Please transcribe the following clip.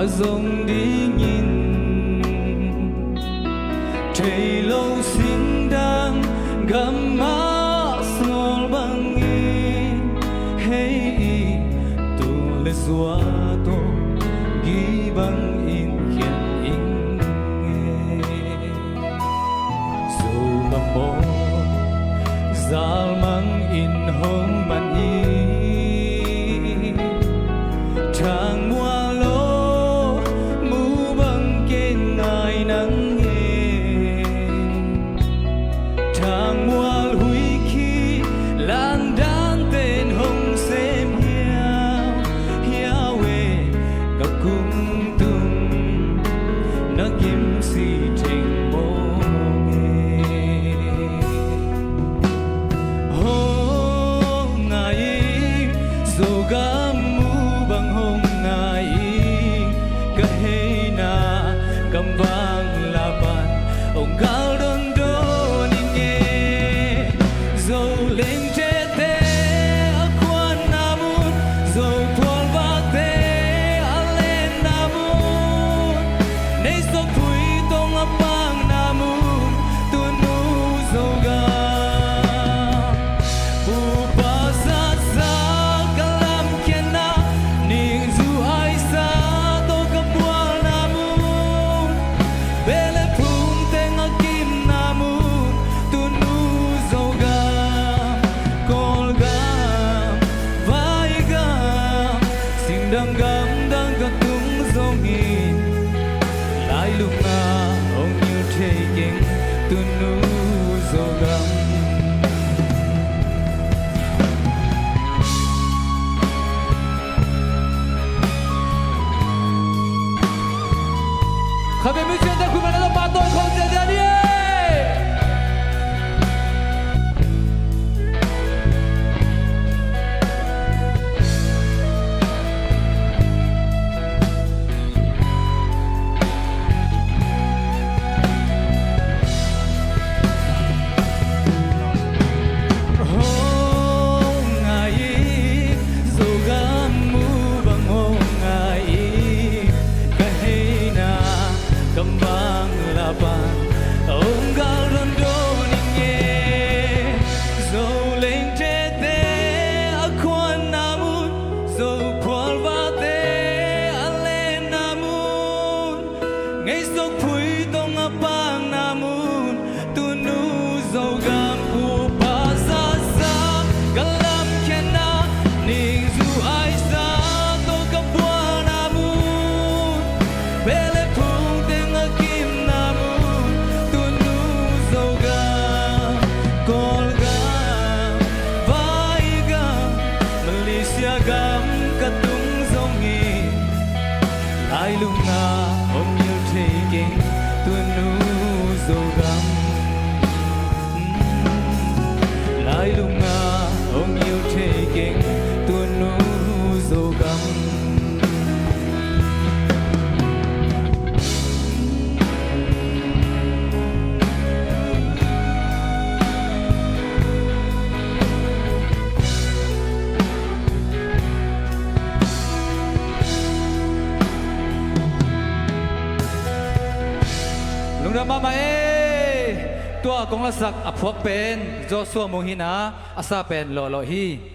dòng đi nhìn trời lâu xin đang gầm má sầu bằng hey tu le zua to gi bằng in hiện in dù mà mô zal mang in home man i chàng mua lô mu bằng kênh ngài nắng nghe chàng mua hủy khi lan đan tên hồng xem hiao về gặp cung tung nó kim si trình mô nghe hô ngài dù gam mu bằng hồng ngài cả hay na cầm vang là bàn ông cao đơn đô nhìn nghe dầu lên chết thế ở quan nam môn dầu thôn vác thế ở lên nam môn nay số phui tông ở bang nam môn tuôn nu dầu ga bu ba sa sa kalam kena ning zu ai sa to ka bua nam môn bele phum teng a kim nam môn tuôn nu dầu ga kol ga vai ga sing dang gam dang ka tung dong in lai lung nga ông như taking tuôn nu dầu ga Kami mencintai ku mana patut kau jadi. Oh ngai zogamu bang oh ngai kahina kembang laban ông gal đơn đô nhìn nghe dầu lên chết thế ở quan nam môn dầu qual va thế ở lên nam môn ngày dầu phui tông ở bang nam môn tu nu dầu gam u ba sa sa galam kena ning zu ai sa to ka bua nam môn bele phung teng a kim nam môn tu nu dầu ga kol ga vai ga Malaysia gam ka tung dong nghi lai lung nga ông như taking tu nu dầu gam lai lung nga ông như taking tu nu dầu gam lung ra mama tua kong la sak a phuak pen jo so mo hi na asa pen lo lo hi